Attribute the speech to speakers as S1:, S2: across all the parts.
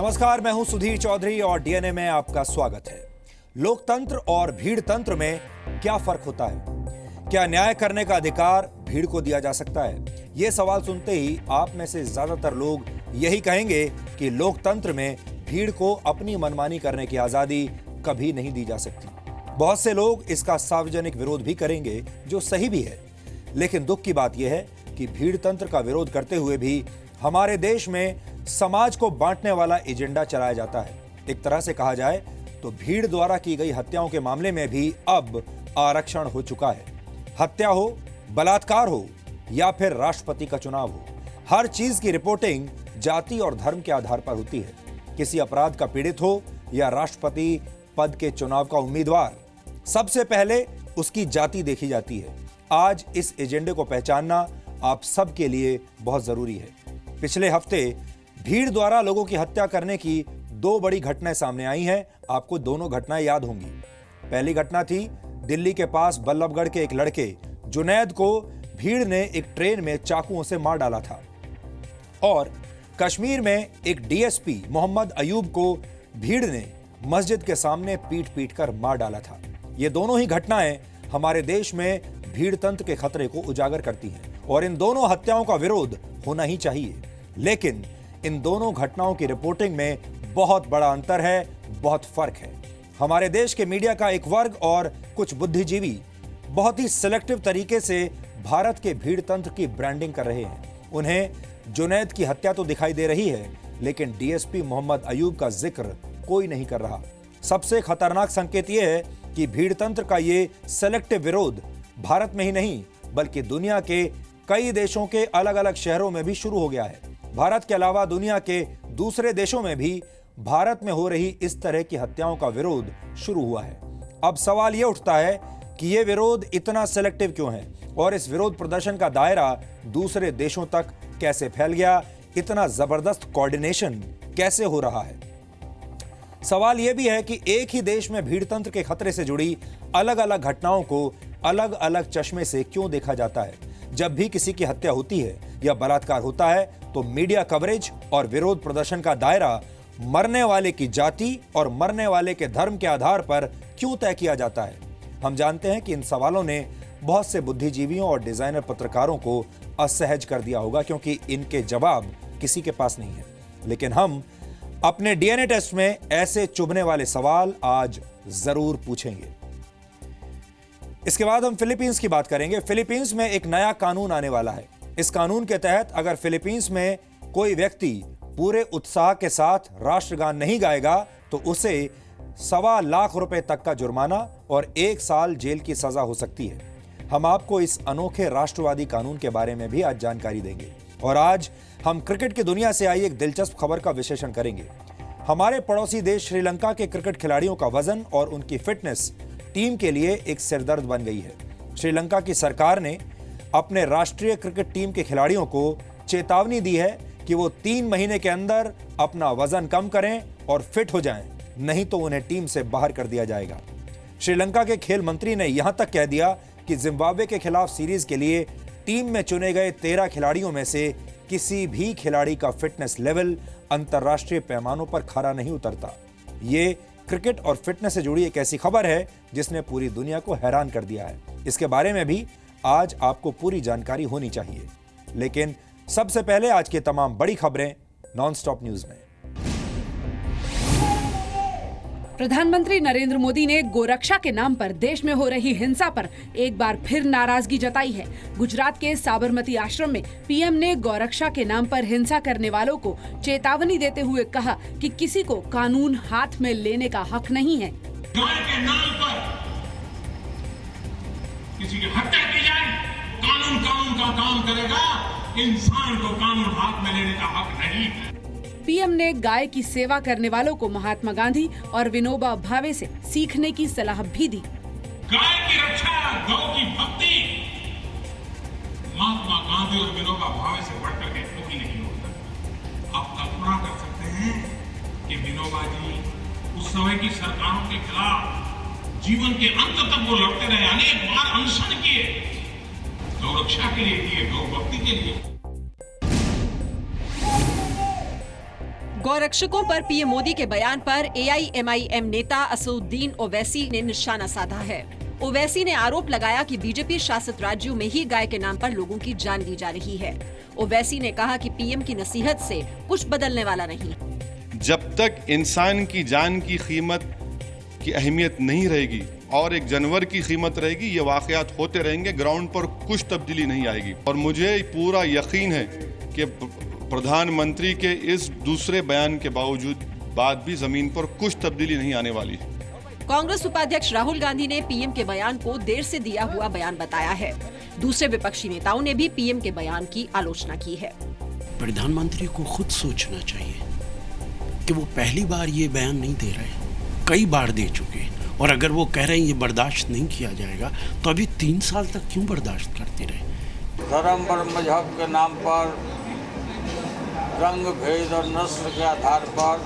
S1: नमस्कार, मैं हूं सुधीर चौधरी और डीएनए में आपका स्वागत है। लोकतंत्र और भीड़ तंत्र में क्या फर्क होता है? क्या न्याय करने का अधिकार भीड़ को दिया जा सकता है? यह सवाल सुनते ही आप में से ज्यादातर लोग यही कहेंगे कि लोकतंत्र में भीड़ को अपनी मनमानी करने की आजादी कभी नहीं दी जा सकती। बहुत से लोग इसका सार्वजनिक विरोध भी करेंगे, जो सही भी है। लेकिन दुख की बात यह है कि भीड़ तंत्र का विरोध करते हुए भी हमारे देश में समाज को बांटने वाला एजेंडा चलाया जाता है। एक तरह से कहा जाए तो भीड़ द्वारा की गई हत्याओं के मामले में भी अब आरक्षण हो चुका है। हत्या हो, बलात्कार हो या फिर राष्ट्रपति का चुनाव हो, हर चीज की रिपोर्टिंग जाति और धर्म के आधार पर होती है। किसी अपराध का पीड़ित हो या राष्ट्रपति पद के चुनाव का उम्मीदवार, सबसे पहले उसकी जाति देखी जाती है। आज इस एजेंडे को पहचानना आप सबके लिए बहुत जरूरी है। पिछले हफ्ते भीड़ द्वारा लोगों की हत्या करने की दो बड़ी घटनाएं सामने आई हैं। आपको दोनों घटनाएं याद होंगी। पहली घटना थी दिल्ली के पास बल्लभगढ़ के एक लड़के जुनैद को भीड़ ने एक ट्रेन में चाकुओं से मार डाला था, और कश्मीर में एक डीएसपी मोहम्मद अयूब को भीड़ ने मस्जिद के सामने पीट पीट कर मार डाला था। ये दोनों ही घटनाएं हमारे देश में भीड़ तंत्र के खतरे को उजागर करती हैं और इन दोनों हत्याओं का विरोध होना ही चाहिए। लेकिन इन दोनों घटनाओं की रिपोर्टिंग में बहुत बड़ा अंतर है, बहुत फर्क है। हमारे देश के मीडिया का एक वर्ग और कुछ बुद्धिजीवी बहुत ही सिलेक्टिव तरीके से भारत के भीड़ तंत्र की ब्रांडिंग कर रहे हैं। उन्हें जुनैद की हत्या तो दिखाई दे रही है, लेकिन डीएसपी मोहम्मद अयूब का जिक्र कोई नहीं कर रहा। सबसे खतरनाक संकेत यह है कि भीड़ तंत्र का ये सिलेक्टिव विरोध भारत में ही नहीं बल्कि दुनिया के कई देशों के अलग अलग शहरों में भी शुरू हो गया है। भारत के अलावा दुनिया के दूसरे देशों में भी भारत में हो रही इस तरह की हत्याओं का विरोध शुरू हुआ है। अब सवाल यह उठता है कि यह विरोध इतना सिलेक्टिव क्यों है और इस विरोध प्रदर्शन का दायरा दूसरे देशों तक कैसे फैल गया? इतना जबरदस्त कोऑर्डिनेशन कैसे हो रहा है? सवाल यह भी है कि एक ही देश में भीड़ तंत्र के खतरे से जुड़ी अलग अलग घटनाओं को अलग अलग चश्मे से क्यों देखा जाता है? जब भी किसी की हत्या होती है या बलात्कार होता है तो मीडिया कवरेज और विरोध प्रदर्शन का दायरा मरने वाले की जाति और मरने वाले के धर्म के आधार पर क्यों तय किया जाता है? हम जानते हैं कि इन सवालों ने बहुत से बुद्धिजीवियों और डिजाइनर पत्रकारों को असहज कर दिया होगा, क्योंकि इनके जवाब किसी के पास नहीं है। लेकिन हम अपने डीएनए टेस्ट में ऐसे चुभने वाले सवाल आज जरूर पूछेंगे। इसके बाद हम फिलीपींस की बात करेंगे। फिलीपींस में एक नया कानून आने वाला है। इस कानून के तहत अगर फिलीपींस में कोई व्यक्ति पूरे उत्साह के साथ राष्ट्रगान नहीं गाएगा तो उसे 1.25 लाख रुपए तक का जुर्माना और 1 साल जेल की सजा हो सकती है। हम आपको इस अनोखे राष्ट्रवादी कानून के बारे में भी आज जानकारी देंगे। और आज हम क्रिकेट की दुनिया से आई एक दिलचस्प खबर का विश्लेषण करेंगे। हमारे पड़ोसी देश श्रीलंका के क्रिकेट खिलाड़ियों का वजन और उनकी फिटनेस टीम के लिए एक सिरदर्द बन गई है। श्रीलंका की सरकार ने अपने राष्ट्रीय क्रिकेट टीम के खिलाड़ियों को चेतावनी दी है कि वो 3 महीने के अंदर अपना वजन कम करें और फिट हो जाएं, नहीं तो उन्हें टीम से बाहर कर दिया जाएगा। श्रीलंका के खेल मंत्री ने यहां तक कह दिया कि जिम्बाब्वे के खिलाफ सीरीज के लिए टीम में चुने गए 13 खिलाड़ियों में से किसी भी खिलाड़ी का फिटनेस लेवल अंतर्राष्ट्रीय पैमानों पर खरा नहीं उतरता। ये क्रिकेट और फिटनेस से जुड़ी एक ऐसी खबर है जिसने पूरी दुनिया को हैरान कर दिया है। इसके बारे में भी आज आपको पूरी जानकारी होनी चाहिए। लेकिन सबसे पहले आज की तमाम बड़ी खबरें नॉनस्टॉप न्यूज में।
S2: प्रधानमंत्री नरेंद्र मोदी ने गोरक्षा के नाम पर देश में हो रही हिंसा पर एक बार फिर नाराजगी जताई है। गुजरात के साबरमती आश्रम में पीएम ने गोरक्षा के नाम पर हिंसा करने वालों को चेतावनी देते हुए कहा कि किसी को कानून हाथ में लेने का हक नहीं है।
S3: गाय के नाम पर किसी की हत्या की जाए, कानून का काम करेगा, इंसान को कानून हाथ में लेने का हक नहीं है।
S2: पीएम ने गाय की सेवा करने वालों को महात्मा गांधी और विनोबा भावे से सीखने की सलाह भी दी।
S3: गाय की रक्षा, गौ की भक्ति महात्मा गांधी और विनोबा भावे से बढ़कर के कोई नहीं हो सकता। आप कल्पना कर सकते हैं कि विनोबा जी उस समय की सरकारों के खिलाफ जीवन के अंत तक वो लड़ते रहे, अनेक बार अनशन किए, गौ रक्षा के लिए किए, गौ भक्ति के लिए।
S4: गौरक्षकों पर पीएम मोदी के बयान पर एआईएमआईएम नेता असदुद्दीन ओवैसी ने निशाना साधा है। ओवैसी ने आरोप लगाया कि बीजेपी शासित राज्यों में ही गाय के नाम पर लोगों की जान ली जा रही है। ओवैसी ने कहा कि पीएम की नसीहत से कुछ बदलने वाला नहीं।
S5: जब तक इंसान की जान की कीमत की अहमियत नहीं रहेगी और एक जानवर की कीमत रहेगी, ये वाकयात होते रहेंगे, ग्राउंड पर कुछ तब्दीली नहीं आएगी। और मुझे पूरा यकीन है कि प्रधानमंत्री के इस दूसरे बयान के बाद भी जमीन पर कुछ तब्दीली नहीं आने वाली है।
S4: कांग्रेस उपाध्यक्ष राहुल गांधी ने पीएम के बयान को देर से दिया हुआ बयान बताया है। दूसरे विपक्षी नेताओं ने भी पीएम के बयान की आलोचना की है।
S6: प्रधानमंत्री को खुद सोचना चाहिए कि वो पहली बार ये बयान नहीं दे रहे, कई बार दे चुके हैं। और अगर वो कह रहे हैं ये बर्दाश्त नहीं किया जाएगा, तो अभी 3 साल तक क्यों बर्दाश्त करते रहे?
S7: धर्म और मजहब के नाम पर, रंग भेद और नस्ल के आधार पर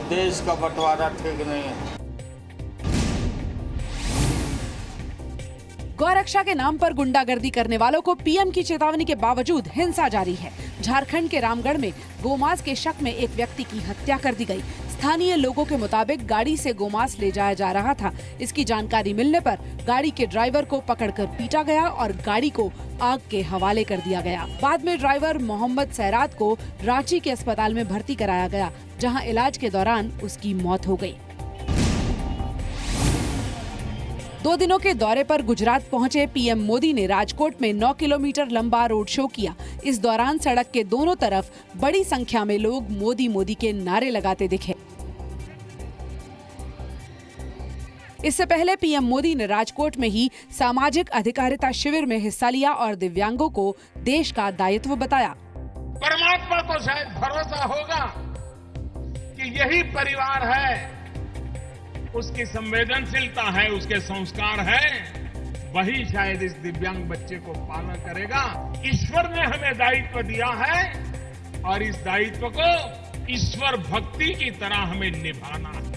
S7: देश का बंटवारा ठीक नहीं है।
S2: गौरक्षा के नाम पर गुंडागर्दी करने वालों को पीएम की चेतावनी के बावजूद हिंसा जारी है। झारखंड के रामगढ़ में गोमांस के शक में एक व्यक्ति की हत्या कर दी गई। स्थानीय लोगों के मुताबिक गाड़ी से गोमांस ले जाया जा रहा था। इसकी जानकारी मिलने पर गाड़ी के ड्राइवर को पकड़कर पीटा गया और गाड़ी को आग के हवाले कर दिया गया। बाद में ड्राइवर मोहम्मद सैरात को रांची के अस्पताल में भर्ती कराया गया, जहां इलाज के दौरान उसकी मौत हो गई। 2 दिनों के दौरे पर गुजरात पहुंचे पीएम मोदी ने राजकोट में 9 किलोमीटर लंबा रोड शो किया। इस दौरान सड़क के दोनों तरफ बड़ी संख्या में लोग मोदी मोदी के नारे लगाते दिखे। इससे पहले पीएम मोदी ने राजकोट में ही सामाजिक अधिकारिता शिविर में हिस्सा लिया और दिव्यांगों को देश का दायित्व बताया।
S3: परमात्मा को शायद भरोसा होगा कि यही परिवार है, उसकी संवेदनशीलता है, उसके संस्कार है, वही शायद इस दिव्यांग बच्चे को पालन करेगा। ईश्वर ने हमें दायित्व दिया है और इस दायित्व को ईश्वर भक्ति की तरह हमें निभाना है।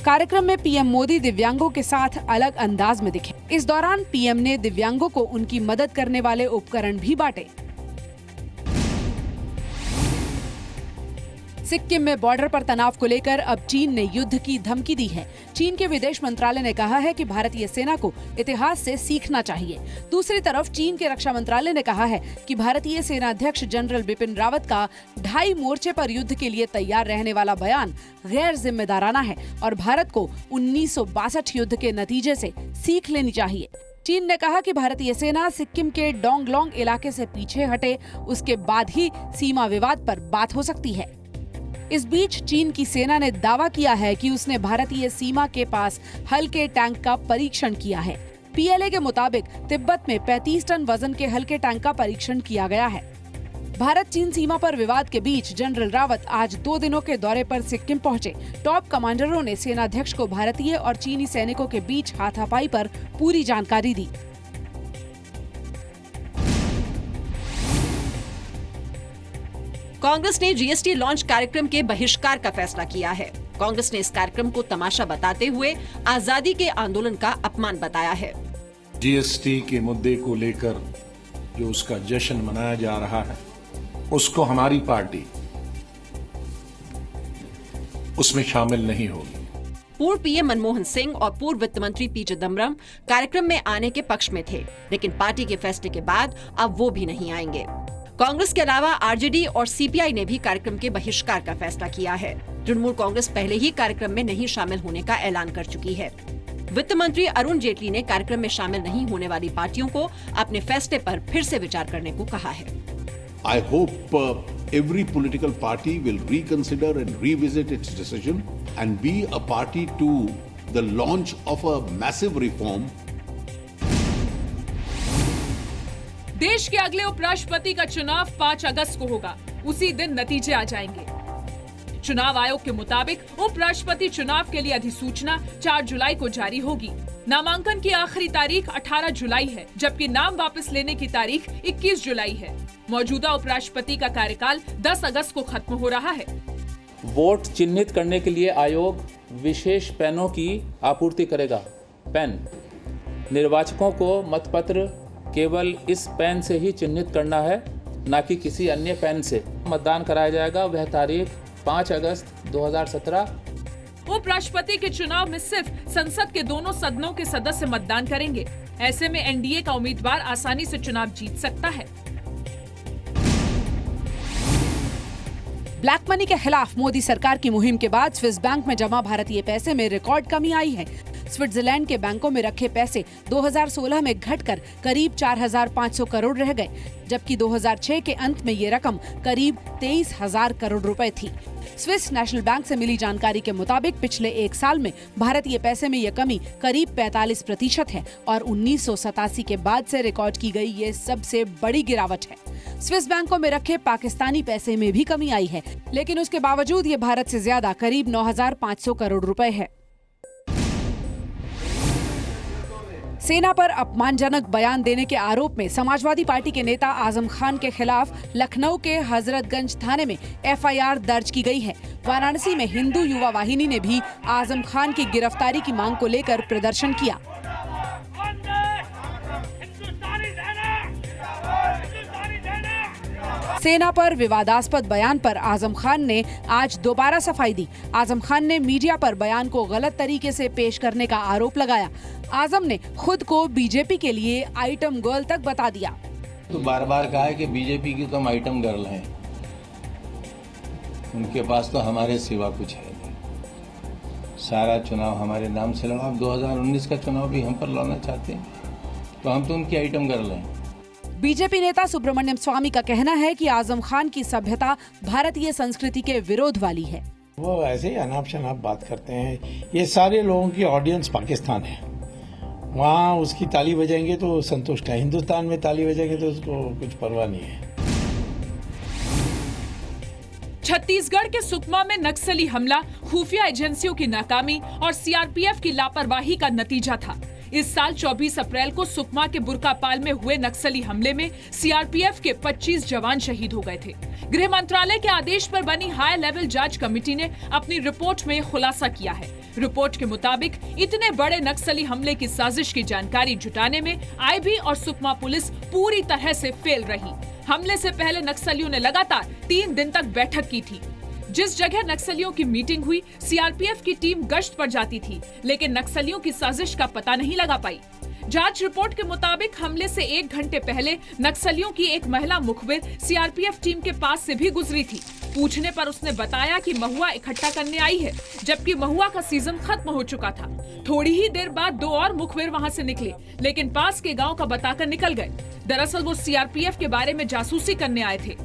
S2: कार्यक्रम में पीएम मोदी दिव्यांगों के साथ अलग अंदाज में दिखे। इस दौरान पीएम ने दिव्यांगों को उनकी मदद करने वाले उपकरण भी बांटे। सिक्किम में बॉर्डर पर तनाव को लेकर अब चीन ने युद्ध की धमकी दी है। चीन के विदेश मंत्रालय ने कहा है कि भारतीय सेना को इतिहास से सीखना चाहिए। दूसरी तरफ चीन के रक्षा मंत्रालय ने कहा है कि भारतीय सेना अध्यक्ष जनरल बिपिन रावत का 2.5 मोर्चे पर युद्ध के लिए तैयार रहने वाला बयान गैर जिम्मेदाराना है और भारत को 1962 युद्ध के नतीजे से सीख लेनी चाहिए। चीन ने कहा कि भारतीय सेना सिक्किम के डोंगलोंग इलाके से पीछे हटे, उसके बाद ही सीमा विवाद पर बात हो सकती है। इस बीच चीन की सेना ने दावा किया है कि उसने भारतीय सीमा के पास हल्के टैंक का परीक्षण किया है। पीएलए के मुताबिक तिब्बत में 35 टन वजन के हल्के टैंक का परीक्षण किया गया है। भारत चीन सीमा पर विवाद के बीच जनरल रावत आज 2 दिनों के दौरे पर सिक्किम पहुंचे। टॉप कमांडरों ने सेनाध्यक्ष को भारतीय और चीनी सैनिकों के बीच हाथापाई पर पूरी जानकारी दी।
S4: कांग्रेस ने जीएसटी लॉन्च कार्यक्रम के बहिष्कार का फैसला किया है। कांग्रेस ने इस कार्यक्रम को तमाशा बताते हुए आजादी के आंदोलन का अपमान बताया है।
S8: जीएसटी के मुद्दे को लेकर जो उसका जश्न मनाया जा रहा है, उसको हमारी पार्टी उसमें शामिल नहीं होगी।
S4: पूर्व पीएम मनमोहन सिंह और पूर्व वित्त मंत्री पी चिदम्बरम कार्यक्रम में आने के पक्ष में थे, लेकिन पार्टी के फैसले के बाद अब वो भी नहीं आएंगे। कांग्रेस के अलावा आरजेडी और सीपीआई ने भी कार्यक्रम के बहिष्कार का फैसला किया है। तृणमूल कांग्रेस पहले ही कार्यक्रम में नहीं शामिल होने का ऐलान कर चुकी है। वित्त मंत्री अरुण जेटली ने कार्यक्रम में शामिल नहीं होने वाली पार्टियों को अपने फैसले पर फिर से विचार करने को कहा है।
S9: I hope every political party will reconsider and revisit its decision and be a party to the launch of a massive reform.
S10: देश के अगले उपराष्ट्रपति का चुनाव 5 अगस्त को होगा। उसी दिन नतीजे आ जाएंगे। चुनाव आयोग के मुताबिक उपराष्ट्रपति चुनाव के लिए अधिसूचना 4 जुलाई को जारी होगी। नामांकन की आखिरी तारीख 18 जुलाई है, जबकि नाम वापस लेने की तारीख 21 जुलाई है। मौजूदा उपराष्ट्रपति का कार्यकाल 10 अगस्त को खत्म हो रहा है।
S11: वोट चिन्हित करने के लिए आयोग विशेष पेनों की आपूर्ति करेगा। पेन निर्वाचकों को मतपत्र केवल इस पेन से ही चिन्हित करना है ना कि किसी अन्य पेन से मतदान कराया जाएगा। वह तारीख 5 अगस्त 2017।
S10: उपराष्ट्रपति के चुनाव में सिर्फ संसद के दोनों सदनों के सदस्य मतदान करेंगे। ऐसे में एनडीए का उम्मीदवार आसानी से चुनाव जीत सकता है।
S2: ब्लैक मनी के खिलाफ मोदी सरकार की मुहिम के बाद स्विस बैंक में जमा भारतीय पैसे में रिकॉर्ड कमी आई है। स्विट्जरलैंड के बैंकों में रखे पैसे 2016 में घटकर करीब 4,500 करोड़ रह गए, जबकि 2006 के अंत में ये रकम करीब 23,000 करोड़ रुपए थी। स्विस नेशनल बैंक से मिली जानकारी के मुताबिक पिछले एक साल में भारतीय पैसे में ये कमी करीब 45% है और 1987 के बाद से रिकॉर्ड की गई ये सबसे बड़ी गिरावट है। स्विस बैंकों में रखे पाकिस्तानी पैसे में भी कमी आई है, लेकिन उसके बावजूद ये भारत से ज्यादा करीब 9,500 करोड़ रुपए है। सेना पर अपमानजनक बयान देने के आरोप में समाजवादी पार्टी के नेता आजम खान के खिलाफ लखनऊ के हजरतगंज थाने में एफआईआर दर्ज की गई है। वाराणसी में हिंदू युवा वाहिनी ने भी आजम खान की गिरफ्तारी की मांग को लेकर प्रदर्शन किया। सेना पर विवादास्पद बयान पर आजम खान ने आज दोबारा सफाई दी। आजम खान ने मीडिया पर बयान को गलत तरीके से पेश करने का आरोप लगाया। आजम ने खुद को बीजेपी के लिए आइटम गर्ल तक बता दिया।
S12: तो बार बार कहा है कि बीजेपी की तो हम आइटम गर्ल हैं, उनके पास तो हमारे सिवा कुछ है नहीं। सारा चुनाव हमारे नाम से लड़ा। 2019 का चुनाव भी हम पर लड़ना चाहते हैं, तो हम तो उनकी आइटम गर्ल हैं।
S2: बीजेपी नेता सुब्रमण्यम स्वामी का कहना है कि आजम खान की सभ्यता भारतीय संस्कृति के विरोध वाली है।
S13: वो ऐसे ही अनाप शनाप बात करते हैं। ये सारे लोगों की ऑडियंस पाकिस्तान है, वहाँ उसकी ताली बजाएंगे तो संतुष्ट है, हिंदुस्तान में ताली बजाएंगे तो उसको कुछ परवाह नहीं है।
S10: छत्तीसगढ़ के सुकमा में नक्सली हमला खुफिया एजेंसियों की नाकामी और सीआरपीएफ की लापरवाही का नतीजा था। इस साल 24 अप्रैल को सुकमा के बुरकापाल में हुए नक्सली हमले में सीआरपीएफ के 25 जवान शहीद हो गए थे। गृह मंत्रालय के आदेश पर बनी हाई लेवल जांच कमेटी ने अपनी रिपोर्ट में खुलासा किया है। रिपोर्ट के मुताबिक इतने बड़े नक्सली हमले की साजिश की जानकारी जुटाने में आईबी और सुकमा पुलिस पूरी तरह से फेल रही। हमले से पहले नक्सलियों ने लगातार 3 दिन तक बैठक की थी। जिस जगह नक्सलियों की मीटिंग हुई, सीआरपीएफ की टीम गश्त पर जाती थी, लेकिन नक्सलियों की साजिश का पता नहीं लगा पाई। जांच रिपोर्ट के मुताबिक हमले से 1 घंटे पहले नक्सलियों की एक महिला मुखबिर सीआरपीएफ टीम के पास से भी गुजरी थी। पूछने पर उसने बताया कि महुआ इकट्ठा करने आई है, जबकि महुआ का सीजन खत्म हो चुका था। थोड़ी ही देर बाद 2 और मुखबिर वहां से निकले, लेकिन पास के गांव का बताकर निकल गए। दरअसल वो सीआरपीएफ के बारे में जासूसी करने आए थे।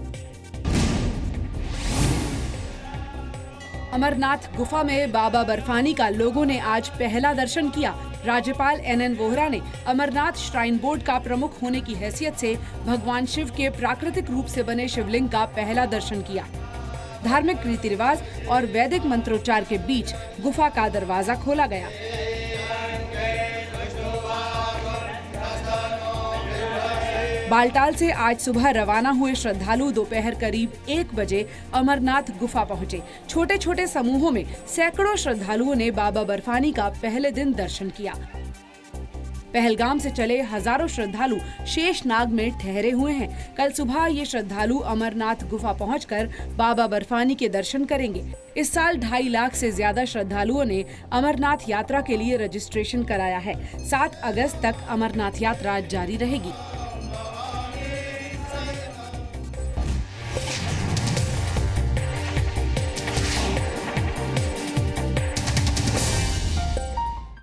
S10: अमरनाथ गुफा में बाबा बर्फानी का लोगों ने आज पहला दर्शन किया। राज्यपाल NN वोहरा ने अमरनाथ श्राइन बोर्ड का प्रमुख होने की हैसियत से भगवान शिव के प्राकृतिक रूप से बने शिवलिंग का पहला दर्शन किया। धार्मिक रीति रिवाज और वैदिक मंत्रोच्चार के बीच गुफा का दरवाजा खोला गया। बालटाल से आज सुबह रवाना हुए श्रद्धालु दोपहर करीब 1 बजे अमरनाथ गुफा पहुंचे। छोटे छोटे समूहों में सैकड़ों श्रद्धालुओं ने बाबा बर्फानी का पहले दिन दर्शन किया। पहलगाम से चले हजारों श्रद्धालु शेषनाग में ठहरे हुए हैं। कल सुबह ये श्रद्धालु अमरनाथ गुफा पहुंचकर बाबा बर्फानी के दर्शन करेंगे। इस साल 2.5 लाख से ज्यादा श्रद्धालुओं ने अमरनाथ यात्रा के लिए रजिस्ट्रेशन कराया है। 7 अगस्त तक अमरनाथ यात्रा जारी रहेगी।